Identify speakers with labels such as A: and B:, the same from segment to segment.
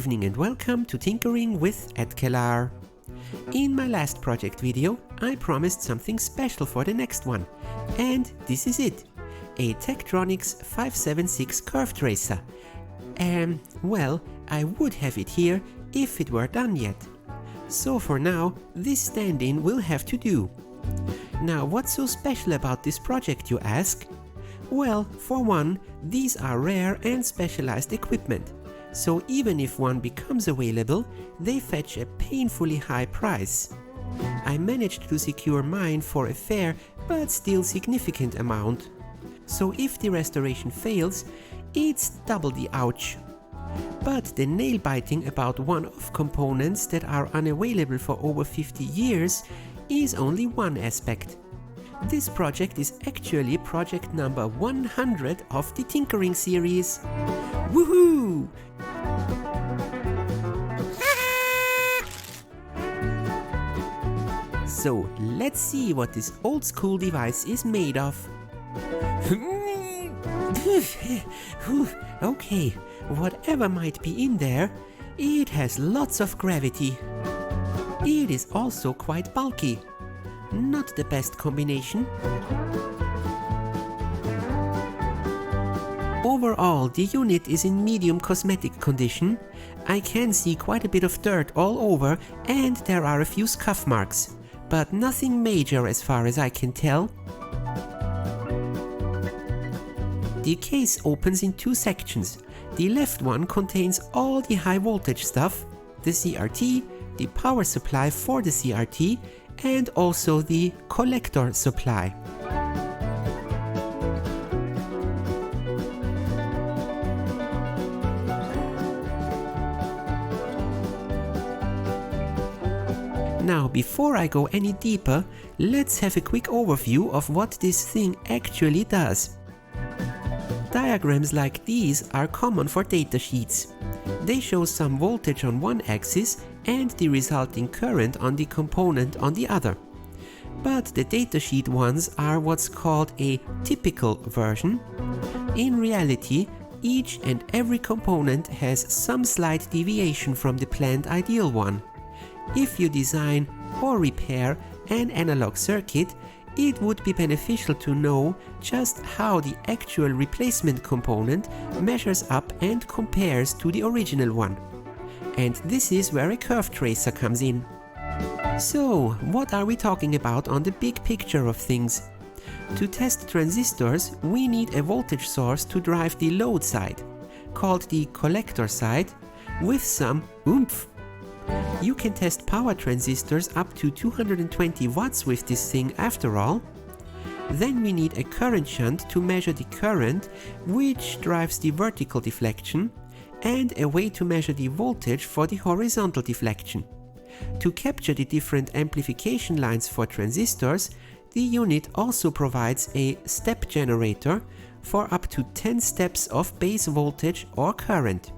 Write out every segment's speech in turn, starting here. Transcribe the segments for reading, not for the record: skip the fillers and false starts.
A: evening and welcome to Tinkering with Decals. In my last project video, I promised something special for the next one, and this is it, a Tektronix 576 curve tracer. Well, I would have it here if it were done yet. So for now, this stand-in will have to do. Now, what's so special about this project, you ask? Well, for one, these are rare and specialized equipment, so even if one becomes available, they fetch a painfully high price. I managed to secure mine for a fair but still significant amount. So if the restoration fails, it's double the ouch. But the nail-biting about one-off components that are unavailable for over 50 years is only one aspect. This project is actually project number 100 of the Tinkering series. Woohoo! So let's see what this old school device is made of. Okay, whatever might be in there, it has lots of gravity. It is also quite bulky. Not the best combination. Overall, the unit is in medium cosmetic condition. I can see quite a bit of dirt all over and there are a few scuff marks, but nothing major as far as I can tell. The case opens in two sections. The left one contains all the high voltage stuff, the CRT, the power supply for the CRT, and also the collector supply. Now, before I go any deeper, let's have a quick overview of what this thing actually does. Diagrams like these are common for datasheets. They show some voltage on one axis and the resulting current on the component on the other. But the datasheet ones are what's called a typical version. In reality, each and every component has some slight deviation from the planned ideal one. If you design or repair an analog circuit, it would be beneficial to know just how the actual replacement component measures up and compares to the original one. And this is where a curve tracer comes in. So, what are we talking about on the big picture of things? To test transistors, we need a voltage source to drive the load side, called the collector side, with some oomph. You can test power transistors up to 220 watts with this thing after all. Then we need a current shunt to measure the current, which drives the vertical deflection, and a way to measure the voltage for the horizontal deflection. To capture the different amplification lines for transistors, the unit also provides a step generator for up to 10 steps of base voltage or current.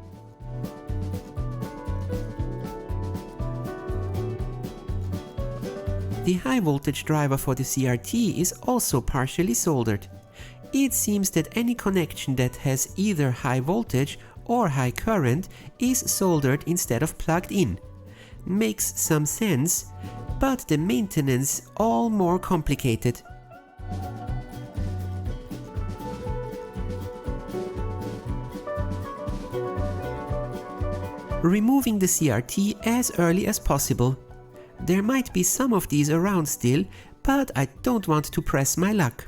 A: The high voltage driver for the CRT is also partially soldered. It seems that any connection that has either high voltage or high current is soldered instead of plugged in. Makes some sense, but the maintenance all more complicated. Removing the CRT as early as possible. There might be some of these around still, but I don't want to press my luck.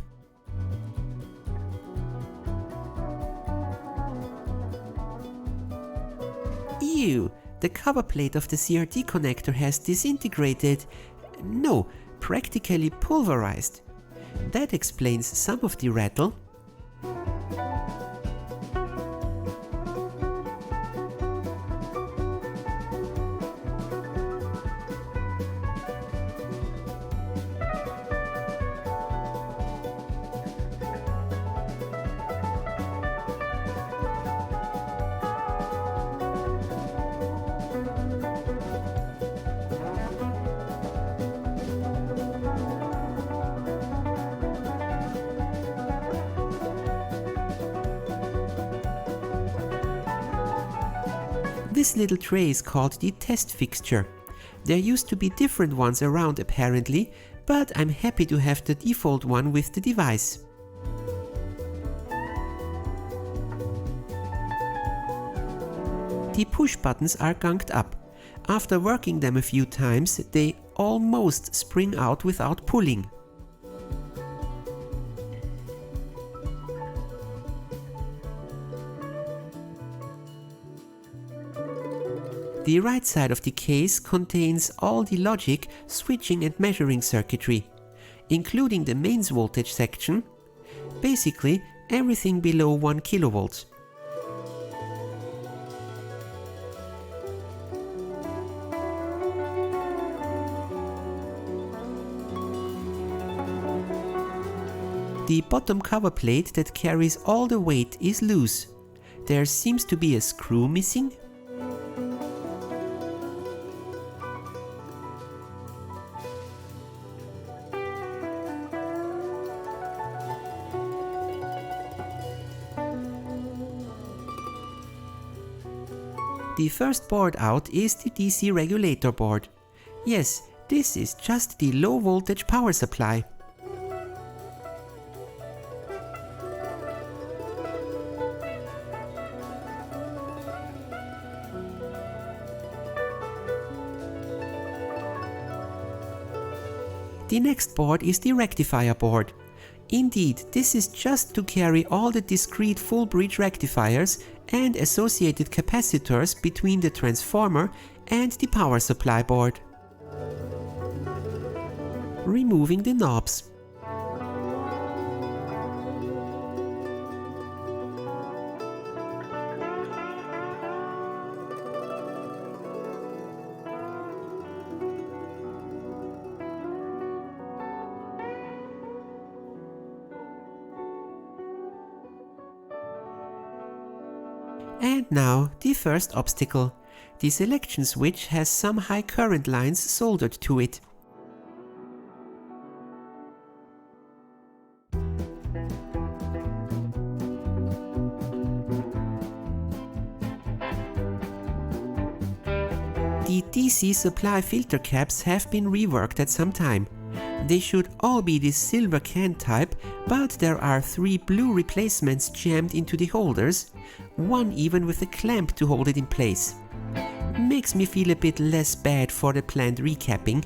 A: Ew, the cover plate of the CRT connector has disintegrated. No, practically pulverized. That explains some of the rattle. This little tray is called the test fixture. There used to be different ones around apparently, but I'm happy to have the default one with the device. The push buttons are gunked up. After working them a few times, they almost spring out without pulling. The right side of the case contains all the logic, switching and measuring circuitry, including the mains voltage section, basically everything below 1 kV. The bottom cover plate that carries all the weight is loose. There seems to be a screw missing. The first board out is the DC regulator board. Yes, this is just the low voltage power supply. The next board is the rectifier board. Indeed, this is just to carry all the discrete full bridge rectifiers and associated capacitors between the transformer and the power supply board. Removing the knobs. And now the first obstacle. The selection switch has some high current lines soldered to it. The DC supply filter caps have been reworked at some time. They should all be this silver can type, but there are 3 blue replacements jammed into the holders, one even with a clamp to hold it in place. Makes me feel a bit less bad for the planned recapping.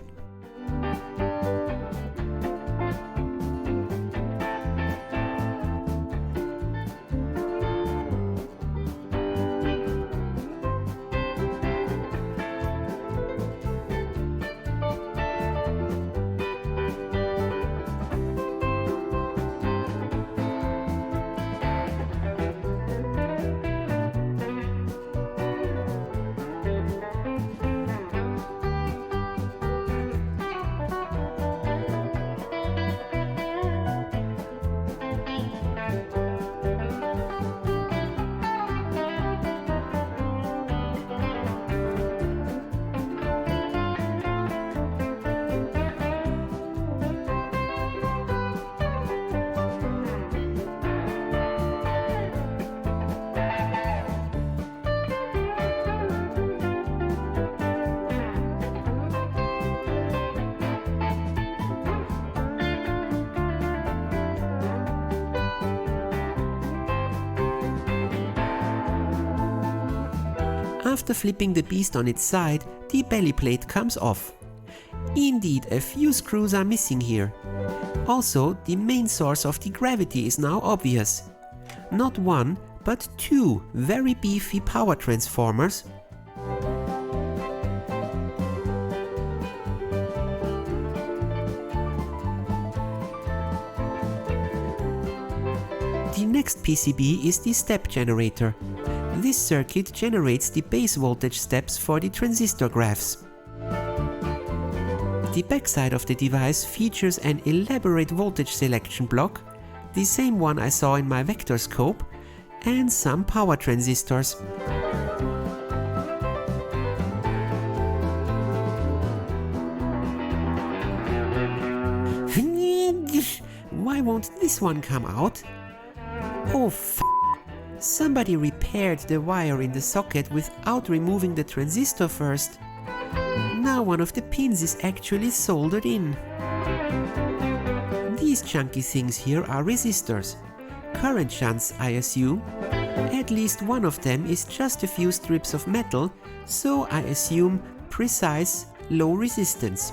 A: After flipping the beast on its side, the belly plate comes off. Indeed, a few screws are missing here. Also, the main source of the gravity is now obvious. Not one, but 2 very beefy power transformers. The next PCB is the step generator. This circuit generates the base voltage steps for the transistor graphs. The backside of the device features an elaborate voltage selection block, the same one I saw in my vector scope, and some power transistors. Why won't this one come out? Oh f***. Somebody repaired the wire in the socket without removing the transistor first. Now one of the pins is actually soldered in. These chunky things here are resistors. Current shunts, I assume. At least one of them is just a few strips of metal, so I assume precise, low resistance.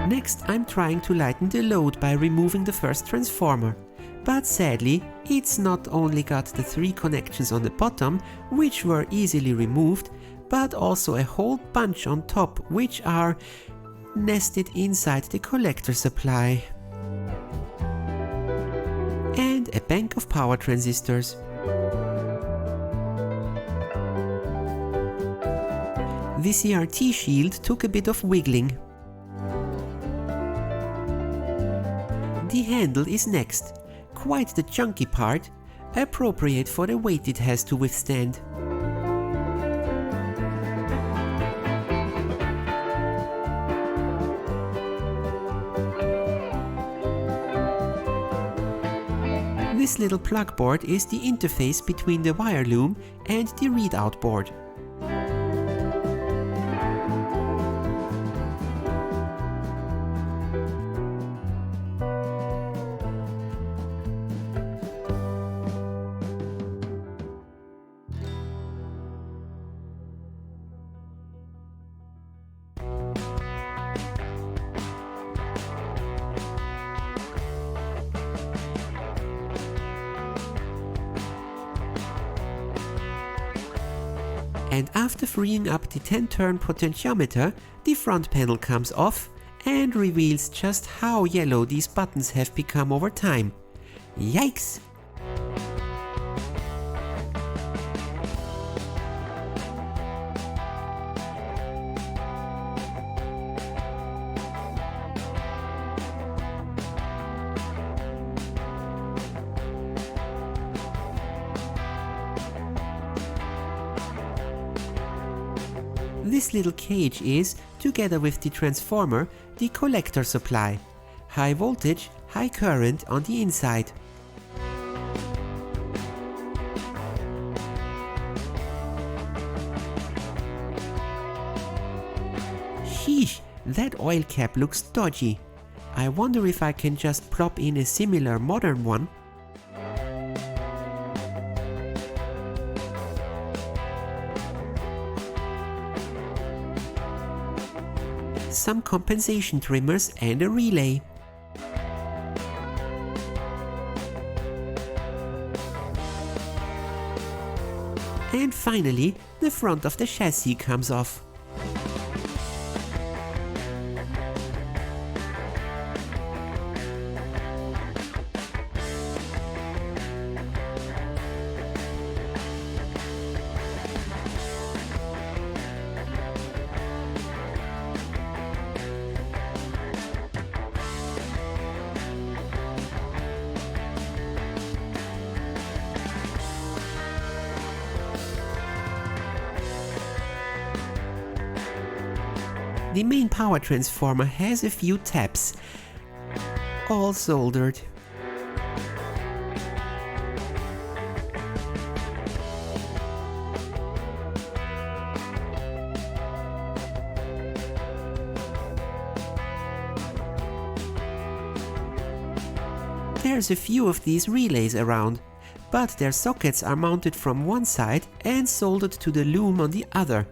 A: Next, I'm trying to lighten the load by removing the first transformer. But sadly, it's not only got the 3 connections on the bottom, which were easily removed, but also a whole bunch on top, which are nested inside the collector supply. And a bank of power transistors. The CRT shield took a bit of wiggling. The handle is next. Quite the chunky part, appropriate for the weight it has to withstand. This little plug board is the interface between the wire loom and the readout board. And after freeing up the 10-turn potentiometer, the front panel comes off and reveals just how yellow these buttons have become over time. Yikes! This little cage is, together with the transformer, the collector supply. High voltage, high current on the inside. Sheesh, that oil cap looks dodgy. I wonder if I can just plop in a similar modern one. Some compensation trimmers and a relay. And finally, the front of the chassis comes off. The main power transformer has a few taps, all soldered. There's a few of these relays around, but their sockets are mounted from one side and soldered to the loom on the other.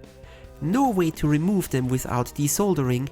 A: No way to remove them without desoldering.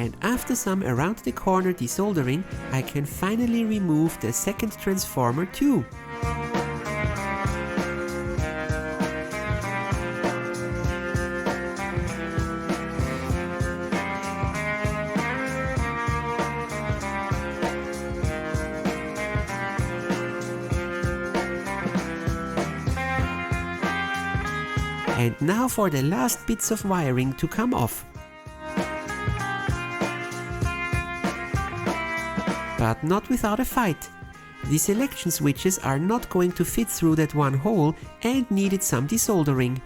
A: And after some around the corner desoldering, I can finally remove the second transformer too. And now for the last bits of wiring to come off. But not without a fight. The selection switches are not going to fit through that one hole and needed some desoldering.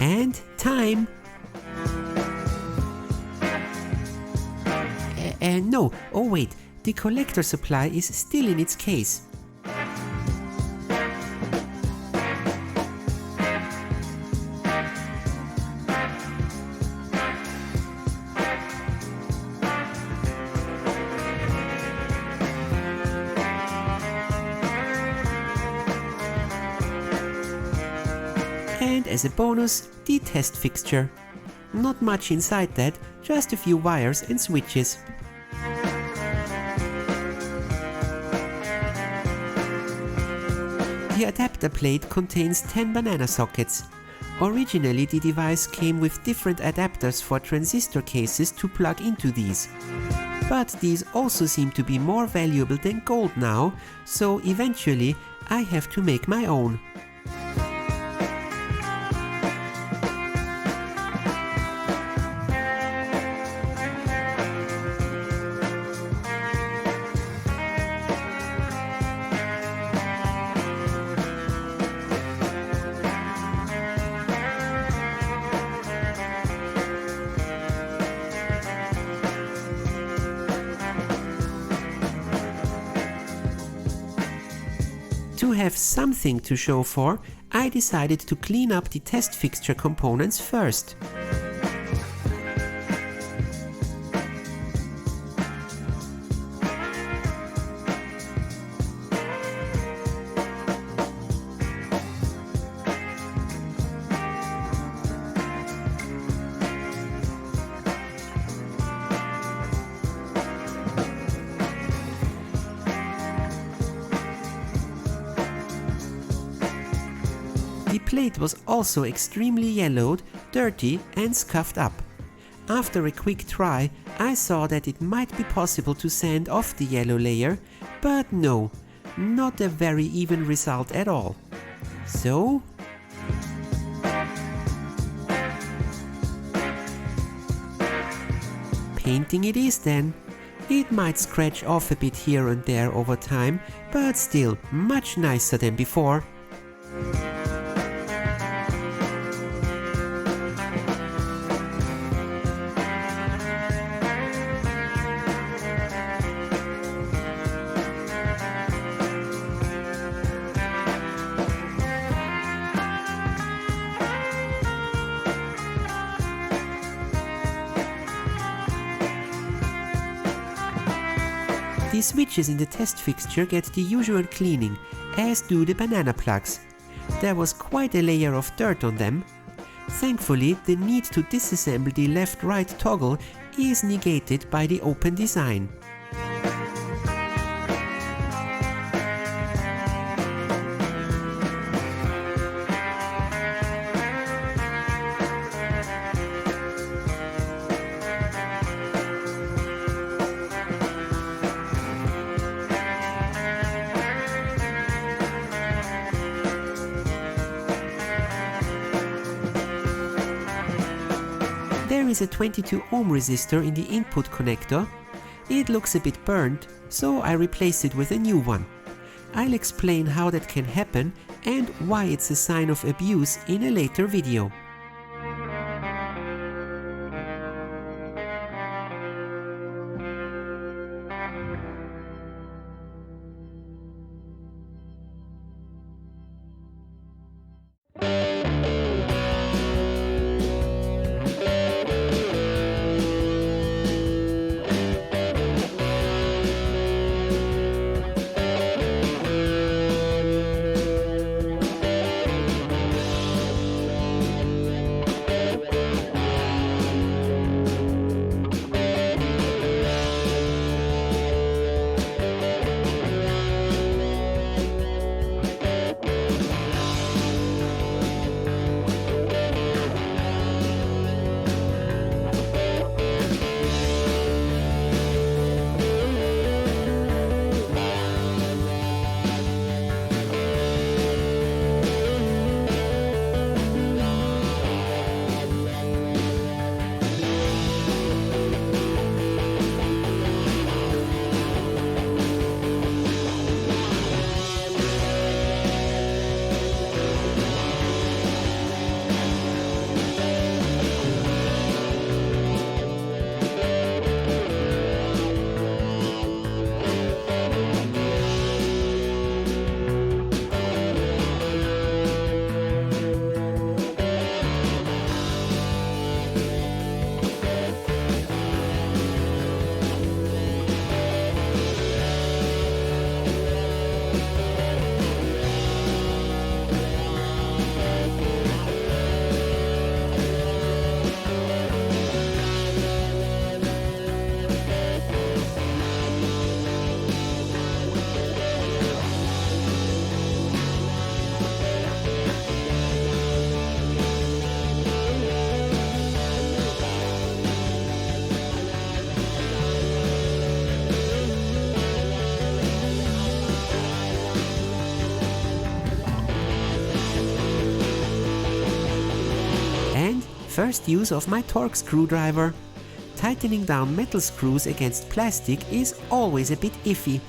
A: And time! No, oh wait, the collector supply is still in its case. And as a bonus, the test fixture. Not much inside that, just a few wires and switches. The adapter plate contains 10 banana sockets. Originally the device came with different adapters for transistor cases to plug into these. But these also seem to be more valuable than gold now, so eventually I have to make my own. To have something to show for, I decided to clean up the test fixture components first. The plate was also extremely yellowed, dirty and scuffed up. After a quick try, I saw that it might be possible to sand off the yellow layer, but no, not a very even result at all. So painting it is then. It might scratch off a bit here and there over time, but still much nicer than before. The switches in the test fixture get the usual cleaning, as do the banana plugs. There was quite a layer of dirt on them. Thankfully, the need to disassemble the left-right toggle is negated by the open design. There is a 22 ohm resistor in the input connector. It looks a bit burnt, so I replaced it with a new one. I'll explain how that can happen and why it's a sign of abuse in a later video. First use of my torque screwdriver. Tightening down metal screws against plastic is always a bit iffy.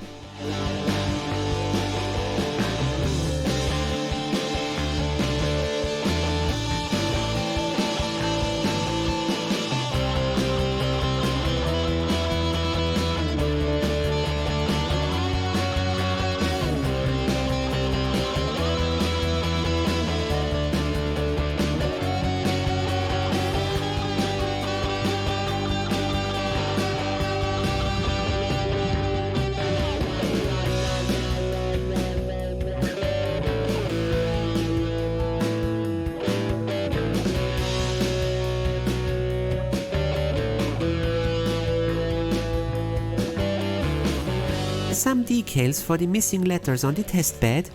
A: Some decals for the missing letters on the test bed.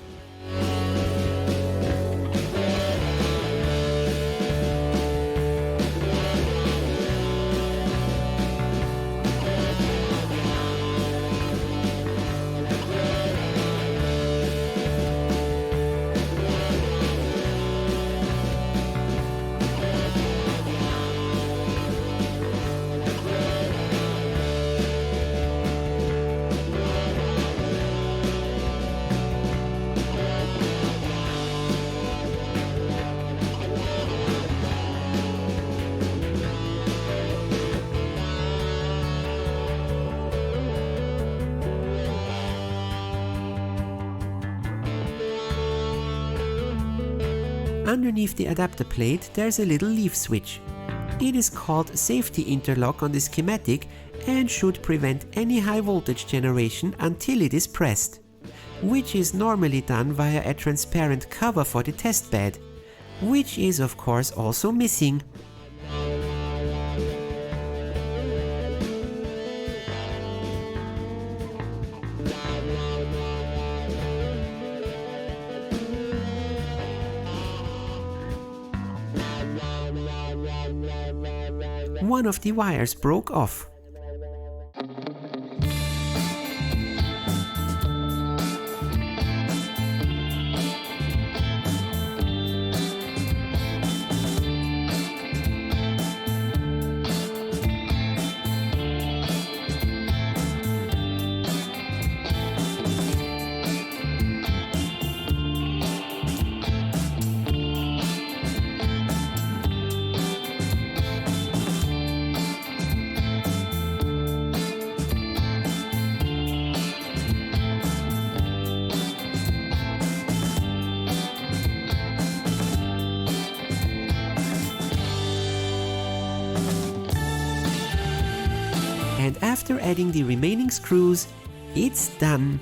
A: Underneath the adapter plate there's a little leaf switch. It is called safety interlock on the schematic and should prevent any high voltage generation until it is pressed, which is normally done via a transparent cover for the test bed, which is of course also missing. One of the wires broke off. And after adding the remaining screws, it's done.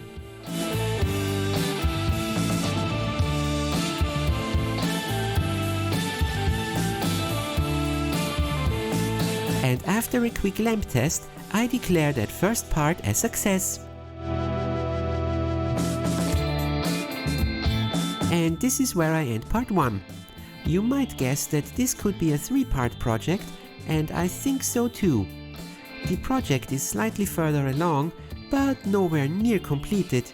A: And after a quick lamp test, I declare that first part a success. And this is where I end part 1. You might guess that this could be a 3-part project, and I think so too. The project is slightly further along, but nowhere near completed.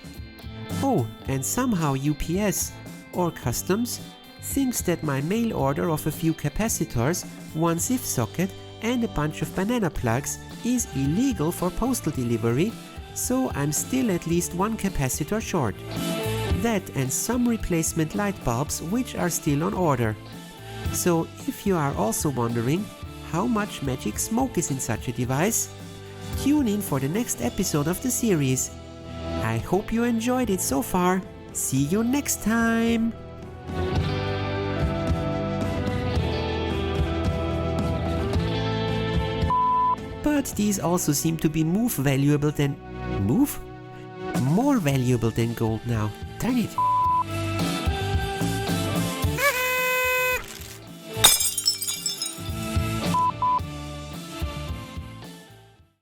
A: Oh, and somehow UPS, or Customs, thinks that my mail order of a few capacitors, one ZIF socket and a bunch of banana plugs is illegal for postal delivery, so I'm still at least one capacitor short. That and some replacement light bulbs which are still on order. So if you are also wondering how much magic smoke is in such a device, tune in for the next episode of the series. I hope you enjoyed it so far. See you next time! But these also seem to be more valuable than gold now. Darn it!